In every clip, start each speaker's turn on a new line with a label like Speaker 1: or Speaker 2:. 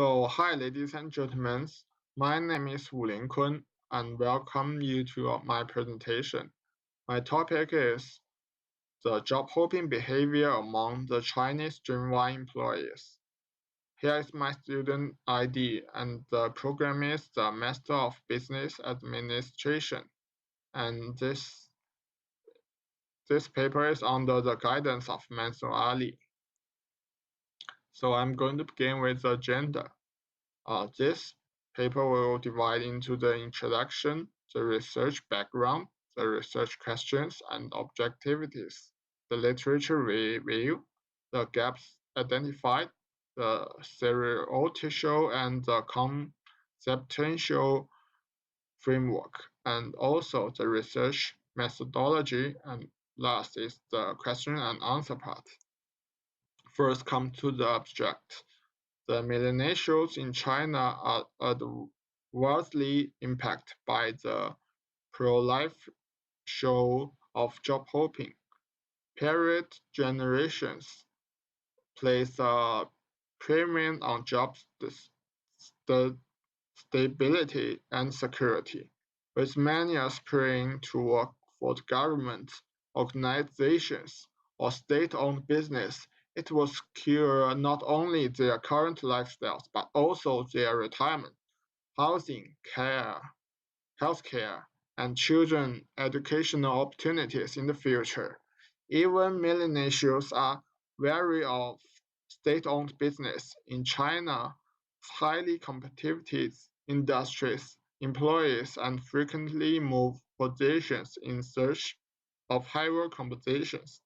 Speaker 1: Hi ladies and gentlemen, my name is Linkun and welcome you to my presentation. My topic is the job hopping behavior among the Chinese Gen Y employees. Here is my student ID and the program is the Master of Business Administration. And this paper is under the guidance of Mansur Ali. So I'm going to begin with the agenda. This paper will divide into the introduction, the research background, the research questions and objectivities, the literature review, the gaps identified, the theoretical and the conceptual framework, and also the research methodology, and last is the question and answer part. First come to the abstract. The millennials in China are adversely impacted by the proliferation of job hopping. Parent generations place a premium on job stability and security, with many aspiring to work for the government, organizations, or state-owned business. It will secure not only their current lifestyles but also their retirement, housing, healthcare, and children educational opportunities in the future. Even millennials are wary of state-owned business. In China, highly competitive industries, employees and frequently move positions in search of higher compensations.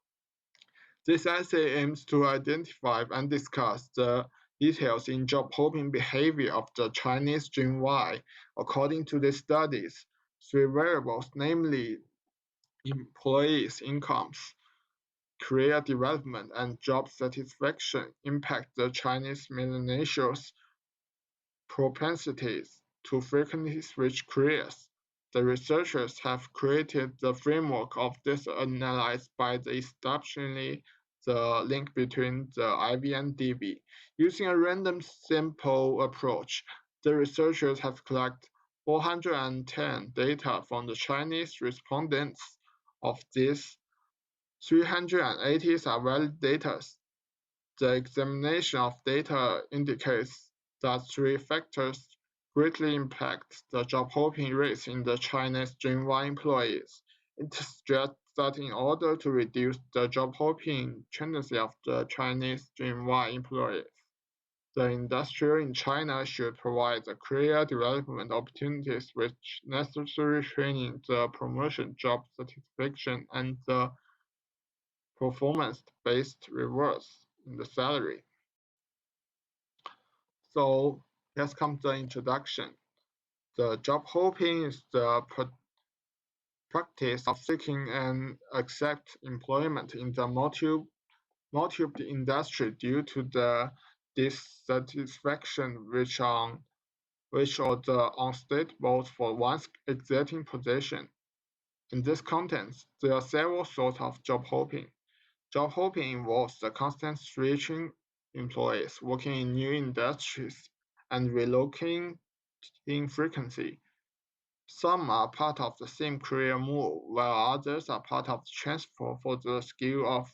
Speaker 1: This essay aims to identify and discuss the details in job hopping behavior of the Chinese Gen Y. According to the studies, three variables, namely employees' incomes, career development, and job satisfaction, impact the Chinese millennials' propensities to frequently switch careers. The researchers have created the framework of this analysis by establishing the link between the IV and DV. Using a random sample approach, the researchers have collected 410 data from the Chinese respondents. Of these, 380 are valid data. The examination of data indicates that three factors greatly impact the job hopping rates in the Chinese Gen Y employees. It suggests that in order to reduce the job hopping tendency of the Chinese Gen Y employees, the industry in China should provide the career development opportunities with necessary training, the promotion, job satisfaction, and the performance-based rewards in the salary. So let's come to the introduction. The job hopping is the practice of seeking and accept employment in the multiple industry due to the dissatisfaction which or the unstable for one's existing position. In this context, there are several sorts of job hopping. Job hopping involves the constant switching employees working in new industries and relocating in frequency. Some are part of the same career move, while others are part of the transfer for the skill of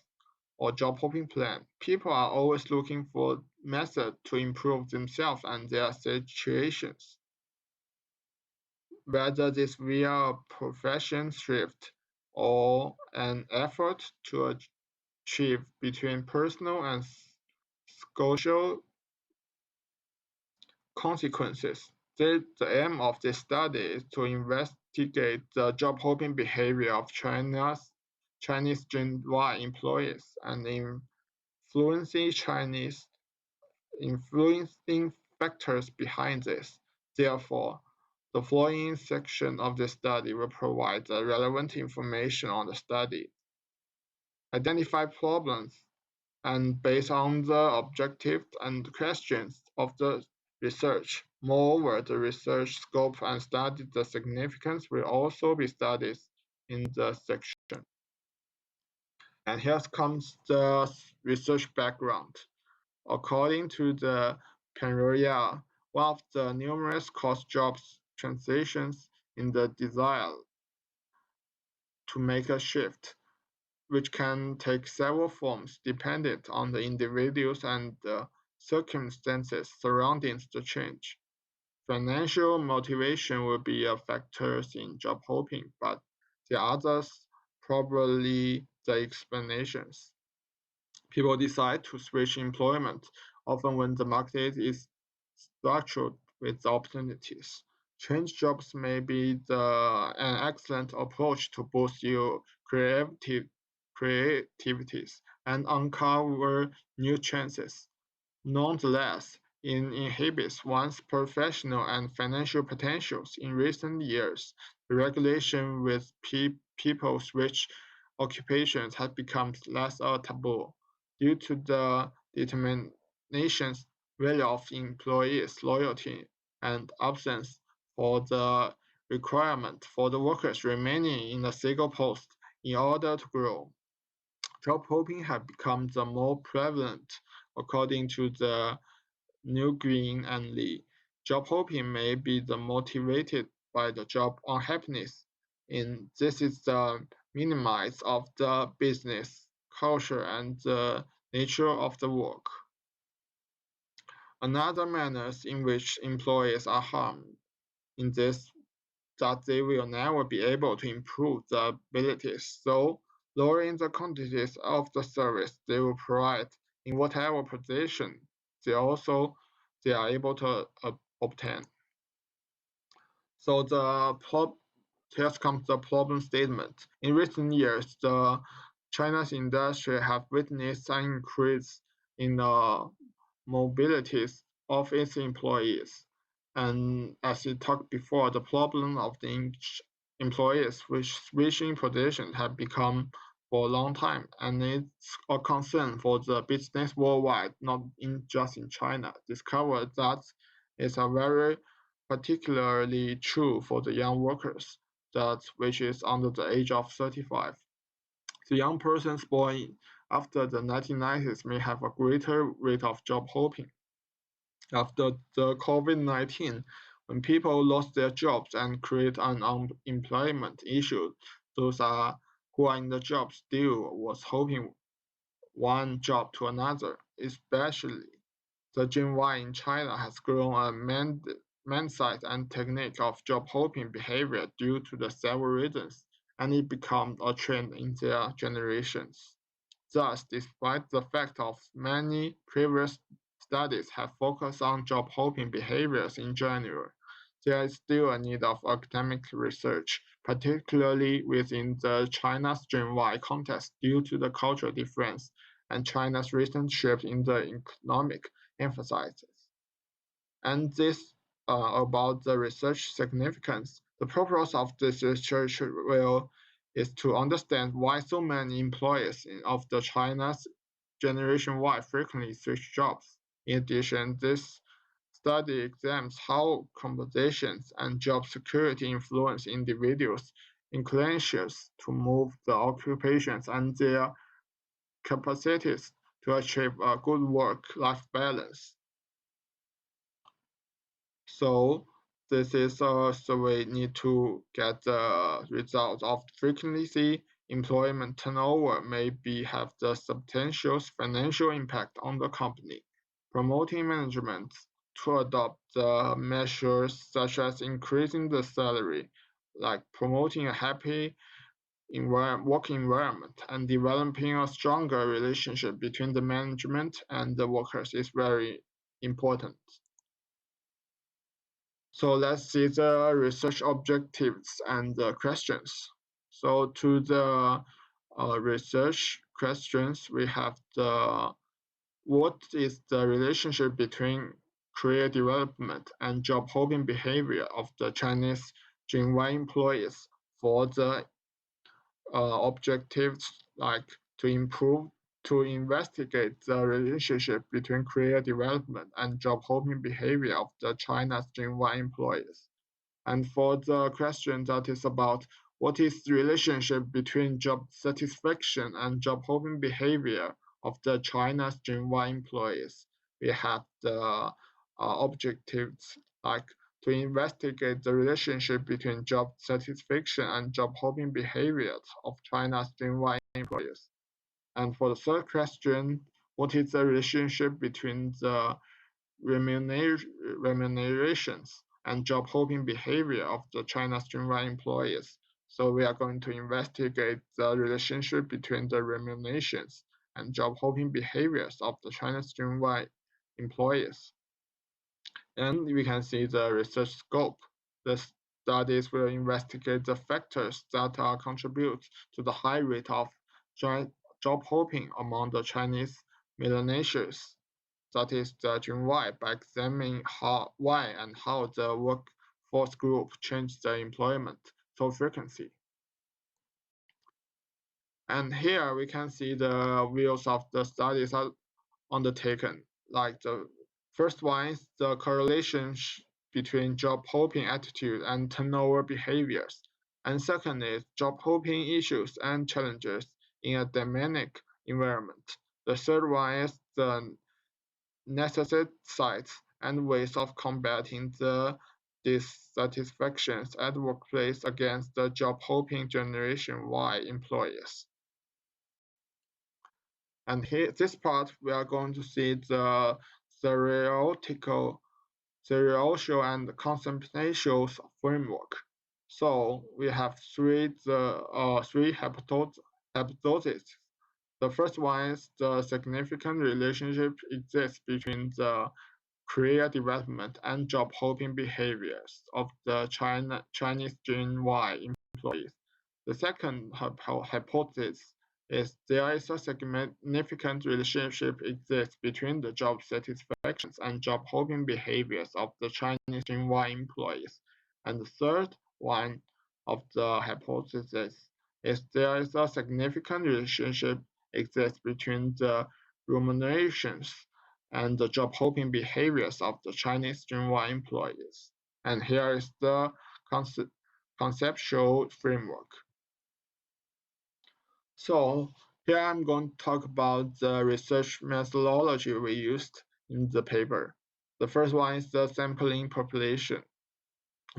Speaker 1: or job hopping plan. People are always looking for methods to improve themselves and their situations, whether this via a profession shift or an effort to achieve between personal and social consequences. The aim of this study is to investigate the job hopping behavior of Chinese Gen Y employees and influencing factors behind this. Therefore, the following section of the study will provide the relevant information on the study, identify problems, and based on the objectives and questions of the research. Moreover, the research scope and study the significance will also be studied in the section. And here comes the research background. According to the Penroyal, one of the numerous cross-jobs transitions in the desire to make a shift, which can take several forms dependent on the individuals and the circumstances surrounding the change. Financial motivation will be a factor in job hopping, but the others probably the explanations. People decide to switch employment often when the market is structured with opportunities. Change jobs may be an excellent approach to boost your creativities and uncover new chances. Nonetheless, it inhibits one's professional and financial potentials. In recent years, the regulation with people switch occupations has become less a taboo due to the determination's value of employees' loyalty and absence for the requirement for the workers remaining in a single post in order to grow. Job hopping has become the more prevalent, according to the New Green and Lee. Job hopping may be the motivated by the job unhappiness, and this is the minimize of the business culture and the nature of the work. Another manner in which employees are harmed in this that they will never be able to improve their abilities, so lowering the quantities of the service they will provide in whatever position they are able to obtain. So here comes the problem statement. In recent years, the China's industry have witnessed an increase in the mobilities of its employees. And as we talked before, the problem of the employees which switching positions have become for a long time, and it's a concern for the business worldwide, not just in China. Discovered that it's a very particularly true for the young workers, that which is under the age of 35. The young persons born after the 1990s may have a greater rate of job hopping. After the COVID-19, when people lost their jobs and create an unemployment issue, those who are in the job still was hoping one job to another, especially the Gen Y in China has grown a mindset and technique of job hopping behavior due to the several reasons, and it became a trend in their generations. Thus, despite the fact of many previous studies have focused on job hopping behaviors in general, there is still a need of academic research, particularly within the China's Gen Y context due to the cultural difference and China's recent shift in the economic emphasis. And this about the research significance. The purpose of this research is to understand why so many employees of the China's Generation Y frequently switch jobs. In addition, this study examines how compensations and job security influence individuals' inclinations to move the occupations and their capacities to achieve a good work-life balance. So this is so we need to get the results of frequency. Employment turnover may have the substantial financial impact on the company. Promoting management to adopt the measures such as increasing the salary, like promoting a happy work environment and developing a stronger relationship between the management and the workers is very important. So let's see the research objectives and the questions. So to the research questions, we have what is the relationship between career development and job hopping behavior of the Chinese Gen Y employees for the objectives like to investigate the relationship between career development and job hopping behavior of the China's Gen Y employees. And for the question that is about what is the relationship between job satisfaction and job hopping behavior of the China's Gen Y employees, we have the objectives like to investigate the relationship between job satisfaction and job hopping behaviors of China's Gen-Y employees. And for the third question, what is the relationship between the remunerations and job hopping behavior of the China's Gen-Y employees? So we are going to investigate the relationship between the remunerations and job hopping behaviors of the China's Gen-Y employees. And we can see the research scope. The studies will investigate the factors that contribute to the high rate of job hopping among the Chinese millennials, that is the Gen Y, by examining why and how the workforce group changed their employment so frequency. And here we can see the views of the studies undertaken. Like the first one is the correlation between job hopping attitude and turnover behaviors. And second is job hopping issues and challenges in a dynamic environment. The third one is the necessities and ways of combating the dissatisfactions at workplace against the job hopping Generation Y employees. And here, this part, we are going to see the theoretical and conceptual framework. So we have three hypotheses. The first one is the significant relationship exists between the career development and job hopping behaviors of the Chinese Gen Y employees. The second hypothesis is there is a significant relationship exists between the job satisfactions and job hopping behaviors of the Chinese Gen Y employees. And the third one of the hypothesis is there is a significant relationship exists between the remunerations and the job hopping behaviors of the Chinese Gen Y employees. And here is the conceptual framework. So here I'm going to talk about the research methodology we used in the paper. The first one is the sampling population.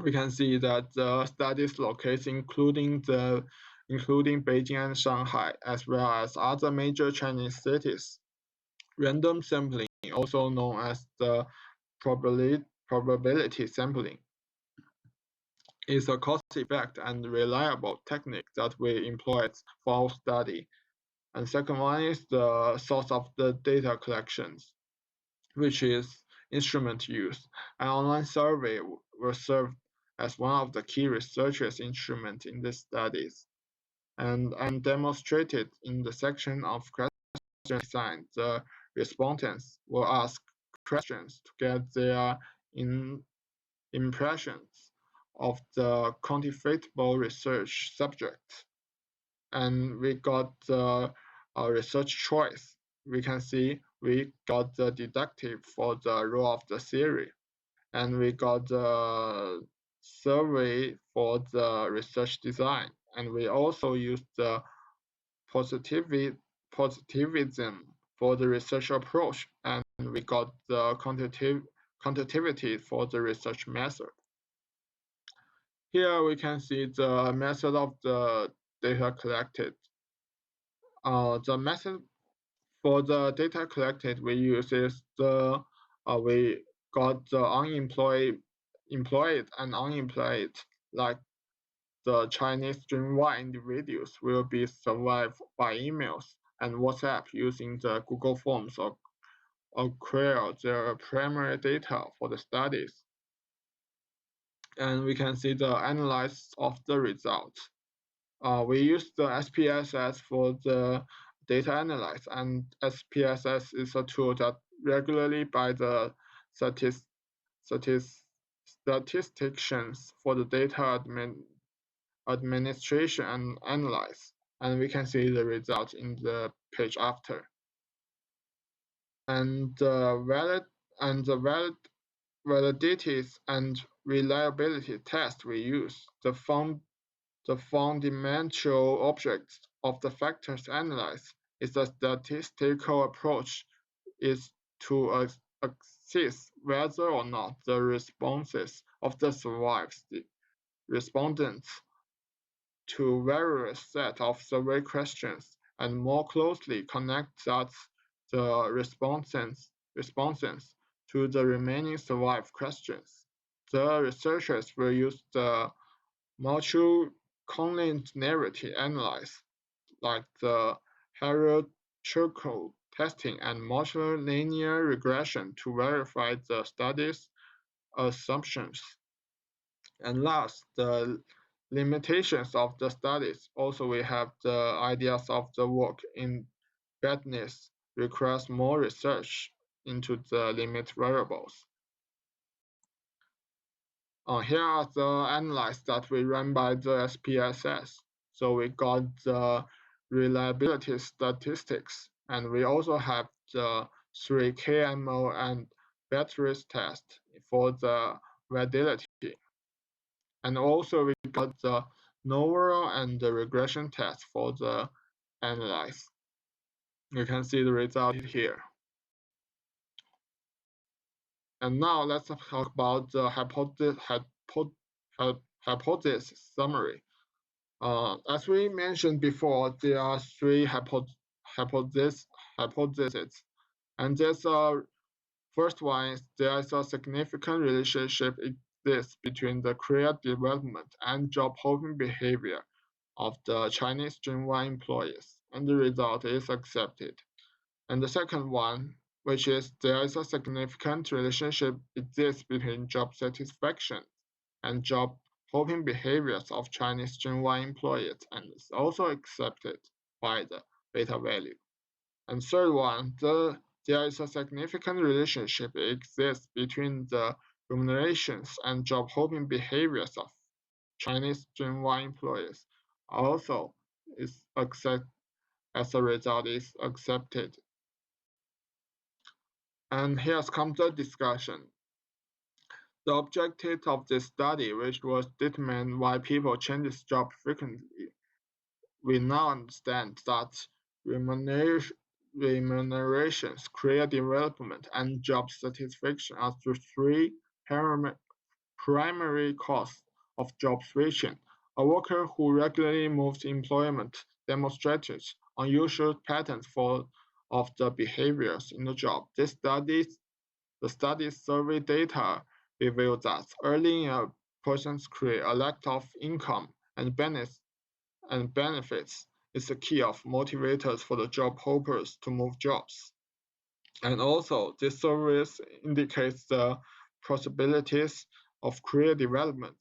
Speaker 1: We can see that the studies located including Beijing and Shanghai, as well as other major Chinese cities. Random sampling, also known as the probability sampling, is a cost-effective and reliable technique that we employed for our study. And second one is the source of the data collections, which is instrument use. An online survey will serve as one of the key research instruments in these studies. And demonstrated in the section of question design, the respondents will ask questions to get their impressions of the quantifiable research subject. And we got the research choice. We can see we got the deductive for the role of the theory, and we got the survey for the research design, and we also used the positivism for the research approach, and we got the quantitativity for the research method. Here we can see the method of the data collected. The method for the data collected we use is we got the employed and unemployed, like the Chinese Gen Y individuals will be survived by emails and WhatsApp using the Google Forms or acquire their primary data for the studies. And we can see the analysis of the results. We use the SPSS for the data analysis, and SPSS is a tool that regularly by the statisticians for the data administration and analyze, and we can see the results in the page after. And the validity and reliability test we use, the fundamental objects of the factors analyzed is a statistical approach is to sees whether or not the responses of the survived respondents to various set of survey questions and more closely connect the responses to the remaining survived questions. The researchers will use the multi-collinearity analysis, like the hierarchical testing and multilinear regression, to verify the study's assumptions. And last, the limitations of the studies. Also, we have the ideas of the work in badness requires more research into the limit variables. Here are the analyses that we ran by the SPSS. So we got the reliability statistics, and we also have the 3 KMO and batteries test for the validity. And also we got the novel and the regression test for the analyze. You can see the result here. And now let's talk about the hypothesis summary. As we mentioned before, there are 3 hypotheses, and there's a first one is there is a significant relationship exists between the career development and job hopping behavior of the Chinese Gen Y employees, and the result is accepted. And the second one, which is there is a significant relationship exists between job satisfaction and job hopping behaviors of Chinese Gen Y employees, and is also accepted by the beta value. And third one, there is a significant relationship exists between the remunerations and job hopping behaviors of Chinese Gen Y employees. Also, is accept as a result is accepted. And here's come the discussion. The objective of this study, which was determine why people change jobs frequently, we now understand that remunerations, career development, and job satisfaction are the 3 primary causes of job switching. A worker who regularly moves employment demonstrates unusual patterns of the behaviors in the job. The study's survey data revealed that early in a person's career, a lack of income and benefits is the key of motivators for the job hoppers to move jobs. And also, this survey indicates the possibilities of career development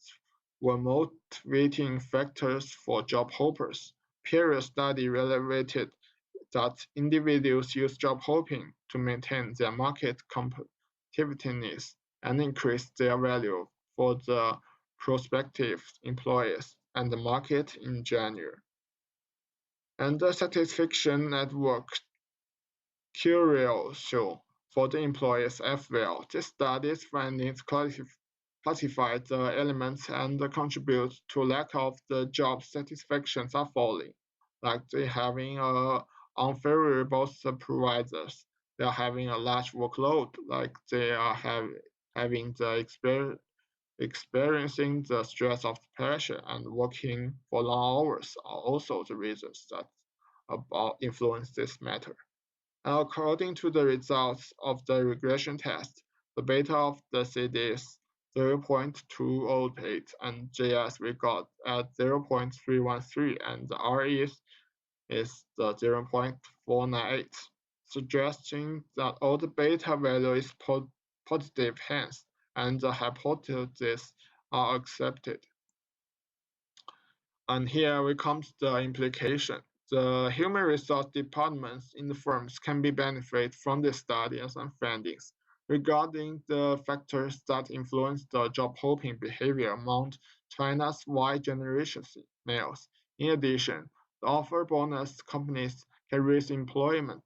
Speaker 1: were motivating factors for job hoppers. Peer study relevated that individuals use job hopping to maintain their market competitiveness and increase their value for the prospective employers and the market in general. And the satisfaction at work show for the employees as well. This study's findings classify the elements and contribute to lack of the job satisfactions are falling, like they having unfavorable supervisors, they are having a large workload, like they are having the experiencing the stress of the pressure and working for long hours are also the reasons that about influence this matter. And according to the results of the regression test, the beta of the CD is 0.208 and JS we got at 0.313 and the RE is the 0.498, suggesting that all the beta value is positive hence and the hypotheses are accepted. And here we come to the implication. The human resource departments in the firms can be benefit from the studies and findings regarding the factors that influence the job hopping behavior among China's Y generation males. In addition, the offer bonus companies can raise employment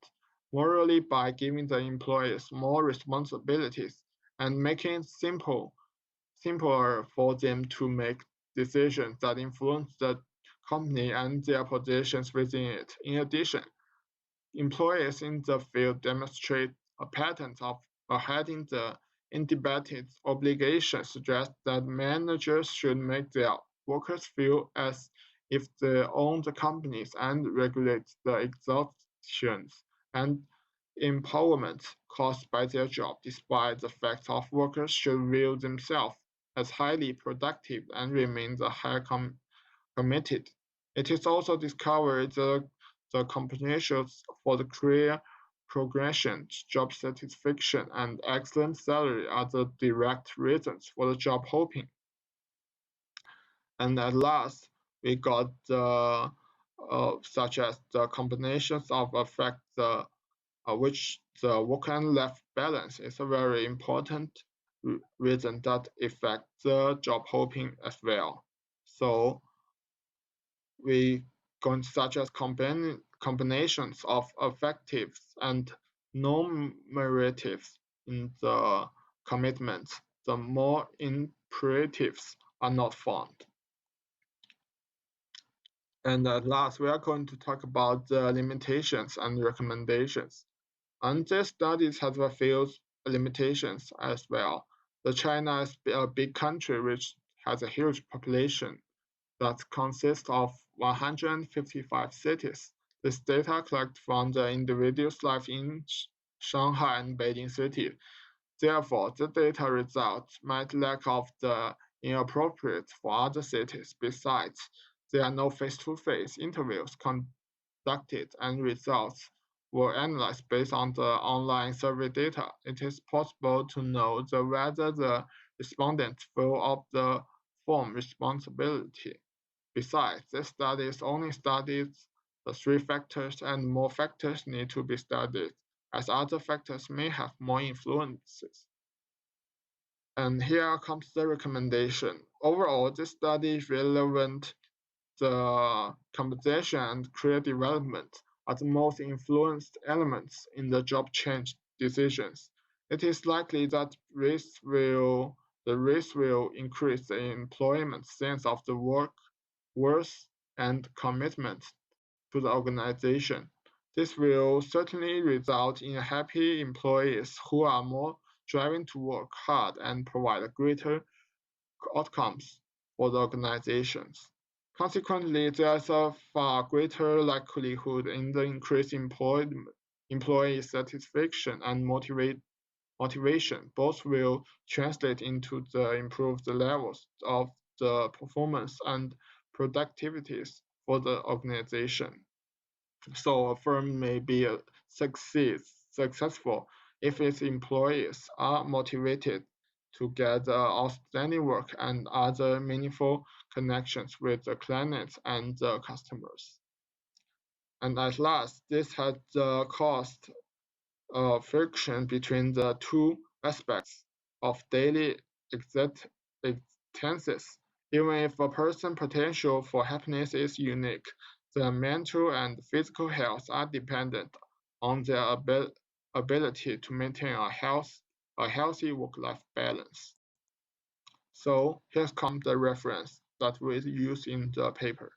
Speaker 1: morally by giving the employees more responsibilities and making it simpler for them to make decisions that influence the company and their positions within it. In addition, employees in the field demonstrate a pattern of heading the indebated obligation suggests that managers should make their workers feel as if they own the companies and regulate the exhaustions and empowerment caused by their job, despite the fact of workers should view themselves as highly productive and remain the committed. It is also discovered the combinations for the career progression, job satisfaction, and excellent salary are the direct reasons for the job hopping. And at last, we got the such as the combinations of effects which the work and life balance is a very important reason that affect the job hopping as well. So we going such as combinations of effectives and non-meritives in the commitments, the more imperatives are not found. And at last, we are going to talk about the limitations and recommendations. And this studies has a few limitations as well. The China is a big country which has a huge population that consists of 155 cities. This data collected from the individual's life in Shanghai and Beijing city. Therefore, the data results might lack of the inappropriate for other cities. Besides, there are no face-to-face interviews conducted and results were analyzed based on the online survey data. It is possible to know whether the respondents fill up the form responsibility. Besides, this study only studies the three factors and more factors need to be studied, as other factors may have more influences. And here comes the recommendation. Overall, this study is relevant. The compensation and career development are the most influenced elements in the job change decisions. It is likely that the risk will increase the employment sense of the work worth and commitment to the organization. This will certainly result in happy employees who are more driven to work hard and provide greater outcomes for the organizations. Consequently, there is a far greater likelihood in the increased employee satisfaction and motivation. Both will translate into the improved levels of the performance and productivities for the organization. So a firm may be successful if its employees are motivated to get outstanding work and other meaningful connections with the clients and the customers. And at last, this has caused friction between the two aspects of daily existences. Even if a person's potential for happiness is unique, their mental and physical health are dependent on their ability to maintain a healthy work-life balance. So here comes the reference that we use in the paper.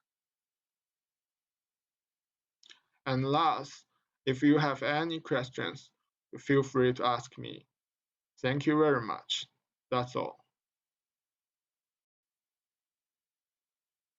Speaker 1: And last, if you have any questions, feel free to ask me. Thank you very much. That's all.